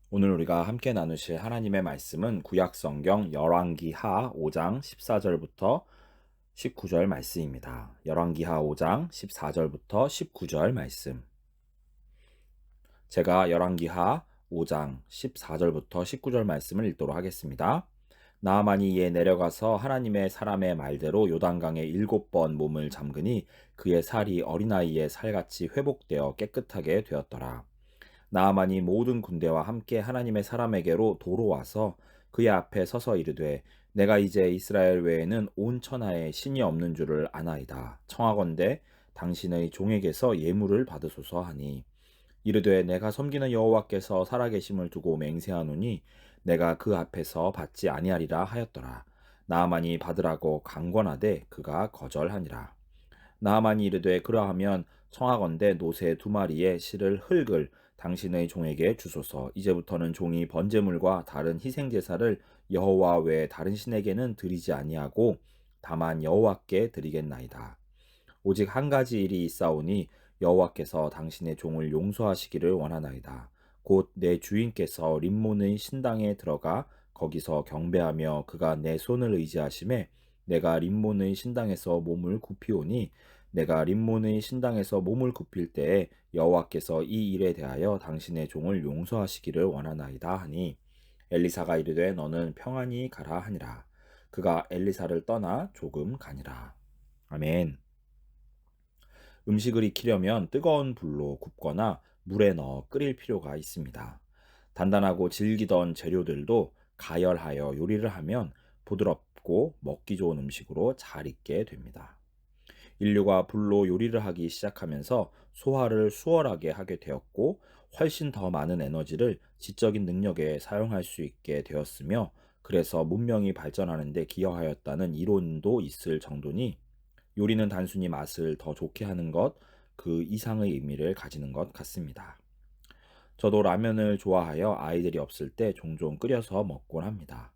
오늘 우리가 함께 나누실 하나님의 말씀은 구약성경 열왕기하 5장 14절부터 19절 말씀입니다. 열왕기하 5장 14절부터 19절 말씀. 제가 열왕기하 5장 14절부터 19절 말씀을 읽도록 하겠습니다. 나아만이 이에 내려가서 하나님의 사람의 말대로 요단강에 7번 몸을 잠그니 그의 살이 어린아이의 살같이 회복되어 깨끗하게 되었더라. 나아만이 모든 군대와 함께 하나님의 사람에게로 도로 와서 그의 앞에 서서 이르되 내가 이제 이스라엘 외에는 온 천하에 신이 없는 줄을 아나이다. 청하건대 당신의 종에게서 예물을 받으소서 하니 이르되 내가 섬기는 여호와께서 살아계심을 두고 맹세하노니 내가 그 앞에서 받지 아니하리라 하였더라. 나아만이 받으라고 강권하되 그가 거절하니라. 나아만이 이르되 그러하면 청하건대 노새 2마리의 실을 흙을 당신의 종에게 주소서. 이제부터는 종이 번제물과 다른 희생 제사를 여호와 외에 다른 신에게는 드리지 아니하고 다만 여호와께 드리겠나이다. 오직 한 가지 일이 있사오니 여호와께서 당신의 종을 용서하시기를 원하나이다. 곧 내 주인께서 림몬의 신당에 들어가 거기서 경배하며 그가 내 손을 의지하심에 내가 림몬의 신당에서 몸을 굽히오니 내가 림몬의 신당에서 몸을 굽힐 때에 여호와께서 이 일에 대하여 당신의 종을 용서하시기를 원하나이다 하니 엘리사가 이르되 너는 평안히 가라 하니라. 그가 엘리사를 떠나 조금 가니라. 아멘. 음식을 익히려면 뜨거운 불로 굽거나 물에 넣어 끓일 필요가 있습니다. 단단하고 질기던 재료들도 가열하여 요리를 하면 부드럽고 먹기 좋은 음식으로 잘 익게 됩니다. 인류가 불로 요리를 하기 시작하면서 소화를 수월하게 하게 되었고 훨씬 더 많은 에너지를 지적인 능력에 사용할 수 있게 되었으며 그래서 문명이 발전하는 데 기여하였다는 이론도 있을 정도니 요리는 단순히 맛을 더 좋게 하는 것, 그 이상의 의미를 가지는 것 같습니다. 저도 라면을 좋아하여 아이들이 없을 때 종종 끓여서 먹곤 합니다.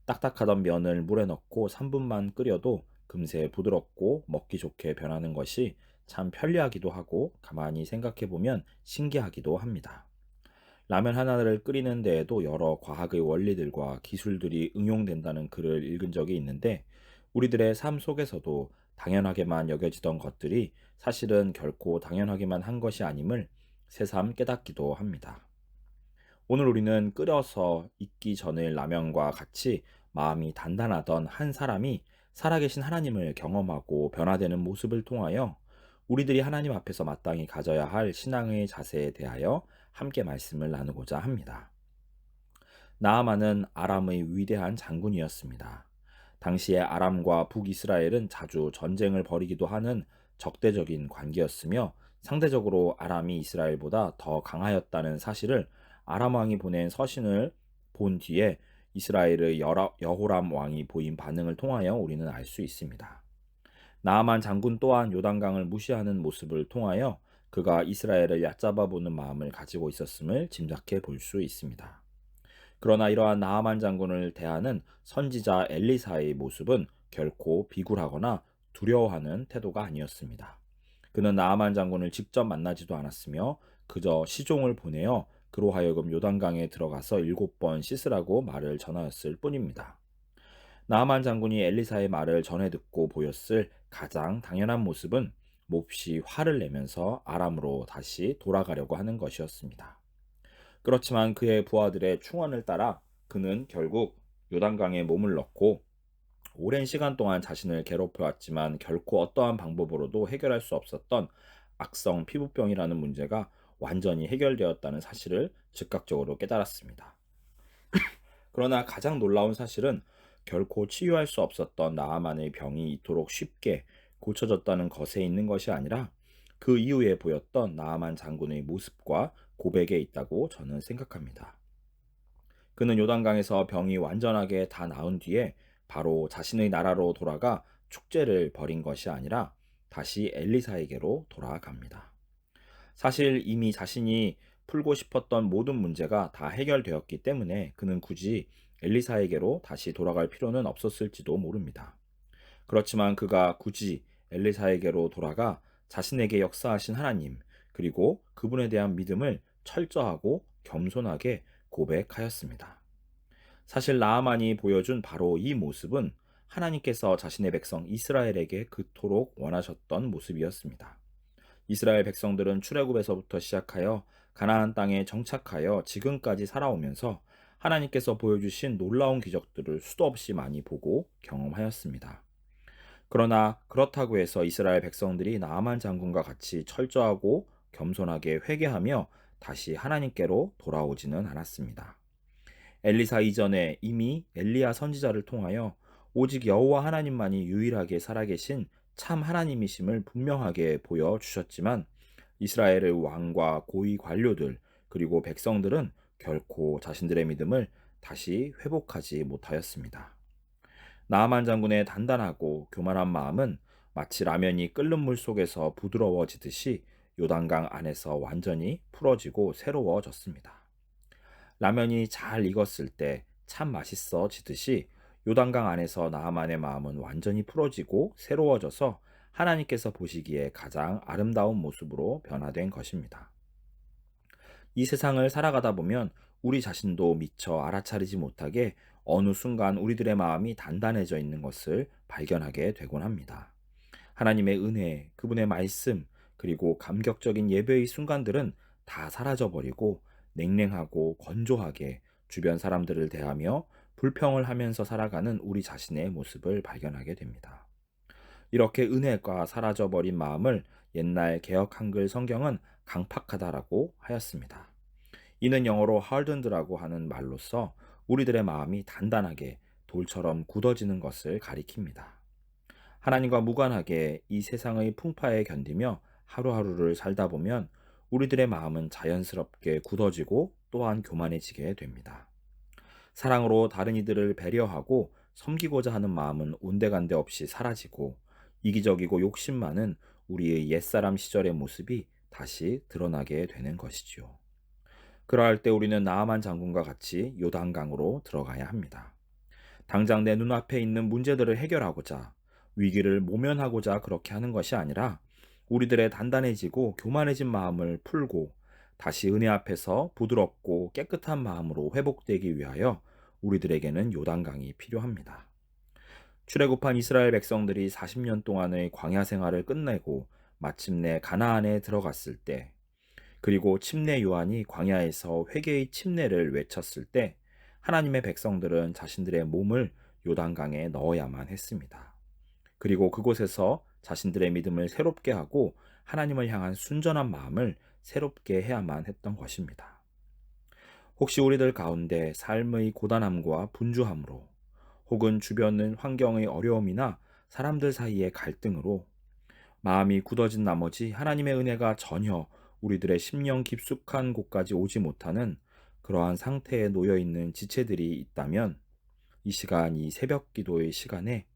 딱딱하던 면을 물에 넣고 3분만 끓여도 금세 부드럽고 먹기 좋게 변하는 것이 참 편리하기도 하고 가만히 생각해 보면 신기하기도 합니다. 라면 하나를 끓이는 데에도 여러 과학의 원리들과 기술들이 응용된다는 글을 읽은 적이 있는데 우리들의 삶 속에서도 당연하게만 여겨지던 것들이 사실은 결코 당연하게만 한 것이 아님을 새삼 깨닫기도 합니다. 오늘 우리는 끓여서 익기 전의 라면과 같이 마음이 단단하던 한 사람이 살아계신 하나님을 경험하고 변화되는 모습을 통하여 우리들이 하나님 앞에서 마땅히 가져야 할 신앙의 자세에 대하여 함께 말씀을 나누고자 합니다. 나아만은 아람의 위대한 장군이었습니다. 당시에 아람과 북이스라엘은 자주 전쟁을 벌이기도 하는 적대적인 관계였으며 상대적으로 아람이 이스라엘보다 더 강하였다는 사실을 아람 왕이 보낸 서신을 본 뒤에 이스라엘의 여호람 왕이 보인 반응을 통하여 우리는 알 수 있습니다. 나아만 장군 또한 요단강을 무시하는 모습을 통하여 그가 이스라엘을 얕잡아 보는 마음을 가지고 있었음을 짐작해 볼 수 있습니다. 그러나 이러한 나아만 장군을 대하는 선지자 엘리사의 모습은 결코 비굴하거나 두려워하는 태도가 아니었습니다. 그는 나아만 장군을 직접 만나지도 않았으며 그저 시종을 보내어 그로 하여금 요단강에 들어가서 7번 씻으라고 말을 전하였을 뿐입니다. 나아만 장군이 엘리사의 말을 전해 듣고 보였을 가장 당연한 모습은 몹시 화를 내면서 아람으로 다시 돌아가려고 하는 것이었습니다. 그렇지만 그의 부하들의 충언을 따라 그는 결국 요단강에 몸을 넣고 오랜 시간 동안 자신을 괴롭혀왔지만 결코 어떠한 방법으로도 해결할 수 없었던 악성 피부병이라는 문제가 완전히 해결되었다는 사실을 즉각적으로 깨달았습니다. 그러나 가장 놀라운 사실은 결코 치유할 수 없었던 나아만의 병이 이토록 쉽게 고쳐졌다는 것에 있는 것이 아니라 그 이후에 보였던 나아만 장군의 모습과 고백에 있다고 저는 생각합니다. 그는 요단강에서 병이 완전하게 다 나은 뒤에 바로 자신의 나라로 돌아가 축제를 벌인 것이 아니라 다시 엘리사에게로 돌아갑니다. 사실 이미 자신이 풀고 싶었던 모든 문제가 다 해결되었기 때문에 그는 굳이 엘리사에게로 다시 돌아갈 필요는 없었을지도 모릅니다. 그렇지만 그가 굳이 엘리사에게로 돌아가 자신에게 역사하신 하나님, 그리고 그분에 대한 믿음을 철저하고 겸손하게 고백하였습니다. 사실 나아만이 보여준 바로 이 모습은 하나님께서 자신의 백성 이스라엘에게 그토록 원하셨던 모습이었습니다. 이스라엘 백성들은 출애굽에서부터 시작하여 가나안 땅에 정착하여 지금까지 살아오면서 하나님께서 보여주신 놀라운 기적들을 수도 없이 많이 보고 경험하였습니다. 그러나 그렇다고 해서 이스라엘 백성들이 나아만 장군과 같이 철저하고 겸손하게 회개하며 다시 하나님께로 돌아오지는 않았습니다. 엘리사 이전에 이미 엘리야 선지자를 통하여 오직 여호와 하나님만이 유일하게 살아계신 참 하나님이심을 분명하게 보여주셨지만 이스라엘의 왕과 고위 관료들 그리고 백성들은 결코 자신들의 믿음을 다시 회복하지 못하였습니다. 나아만 장군의 단단하고 교만한 마음은 마치 라면이 끓는 물 속에서 부드러워지듯이 요단강 안에서 완전히 풀어지고 새로워졌습니다. 라면이 잘 익었을 때 참 맛있어지듯이 요단강 안에서 나아만의 마음은 완전히 풀어지고 새로워져서 하나님께서 보시기에 가장 아름다운 모습으로 변화된 것입니다. 이 세상을 살아가다 보면 우리 자신도 미처 알아차리지 못하게 어느 순간 우리들의 마음이 단단해져 있는 것을 발견하게 되곤 합니다. 하나님의 은혜, 그분의 말씀, 그리고 감격적인 예배의 순간들은 다 사라져버리고 냉랭하고 건조하게 주변 사람들을 대하며 불평을 하면서 살아가는 우리 자신의 모습을 발견하게 됩니다. 이렇게 은혜가 사라져버린 마음을 옛날 개역 한글 성경은 강팍하다라고 하였습니다. 이는 영어로 hardened라고 하는 말로써 우리들의 마음이 단단하게 돌처럼 굳어지는 것을 가리킵니다. 하나님과 무관하게 이 세상의 풍파에 견디며 하루하루를 살다 보면 우리들의 마음은 자연스럽게 굳어지고 또한 교만해지게 됩니다. 사랑으로 다른 이들을 배려하고 섬기고자 하는 마음은 온데간데 없이 사라지고 이기적이고 욕심 많은 우리의 옛사람 시절의 모습이 다시 드러나게 되는 것이지요. 그러할 때 우리는 나아만 장군과 같이 요단강으로 들어가야 합니다. 당장 내 눈앞에 있는 문제들을 해결하고자 위기를 모면하고자 그렇게 하는 것이 아니라 우리들의 단단해지고 교만해진 마음을 풀고 다시 은혜 앞에서 부드럽고 깨끗한 마음으로 회복되기 위하여 우리들에게는 요단강이 필요합니다. 출애굽한 이스라엘 백성들이 40년 동안의 광야 생활을 끝내고 마침내 가나안에 들어갔을 때 그리고 침례 요한이 광야에서 회개의 침례를 외쳤을 때 하나님의 백성들은 자신들의 몸을 요단강에 넣어야만 했습니다. 그리고 그곳에서 자신들의 믿음을 새롭게 하고 하나님을 향한 순전한 마음을 새롭게 해야만 했던 것입니다. 혹시 우리들 가운데 삶의 고단함과 분주함으로 혹은 주변 환경의 어려움이나 사람들 사이의 갈등으로 마음이 굳어진 나머지 하나님의 은혜가 전혀 우리들의 심령 깊숙한 곳까지 오지 못하는 그러한 상태에 놓여 있는 지체들이 있다면 이 시간, 이 새벽 기도의 시간에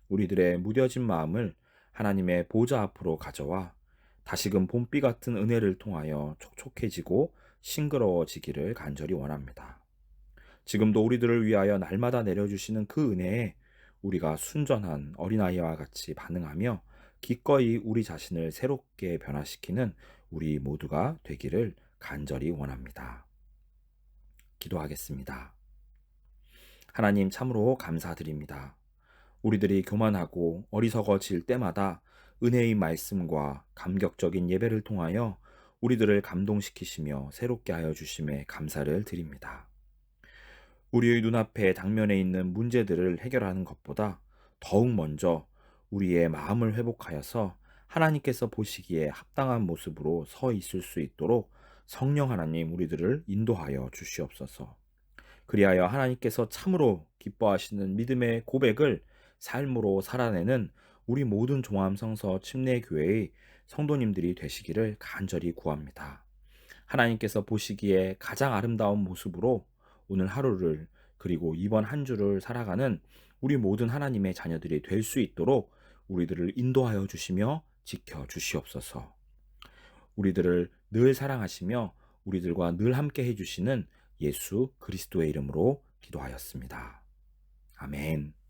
우리들의 무뎌진 마음을 하나님의 보좌 앞으로 가져와 다시금 봄비 같은 은혜를 통하여 촉촉해지고 싱그러워지기를 간절히 원합니다. 지금도 우리들을 위하여 날마다 내려주시는 그 은혜에 우리가 순전한 어린아이와 같이 반응하며 기꺼이 우리 자신을 새롭게 변화시키는 우리 모두가 되기를 간절히 원합니다. 기도하겠습니다. 하나님 참으로 감사드립니다. 우리들이 교만하고 어리석어질 때마다 은혜의 말씀과 감격적인 예배를 통하여 우리들을 감동시키시며 새롭게 하여 주심에 감사를 드립니다. 우리의 눈앞에 당면에 있는 문제들을 해결하는 것보다 더욱 먼저 우리의 마음을 회복하여서 하나님께서 보시기에 합당한 모습으로 서 있을 수 있도록 성령 하나님 우리들을 인도하여 주시옵소서. 그리하여 하나님께서 참으로 기뻐하시는 믿음의 고백을 삶으로 살아내는 우리 모든 종암성서 침례교회의 성도님들이 되시기를 간절히 구합니다. 하나님께서 보시기에 가장 아름다운 모습으로 오늘 하루를 그리고 이번 한 주를 살아가는 우리 모든 하나님의 자녀들이 될 수 있도록 우리들을 인도하여 주시며 지켜 주시옵소서. 우리들을 늘 사랑하시며 우리들과 늘 함께 해주시는 예수 그리스도의 이름으로 기도하였습니다. 아멘.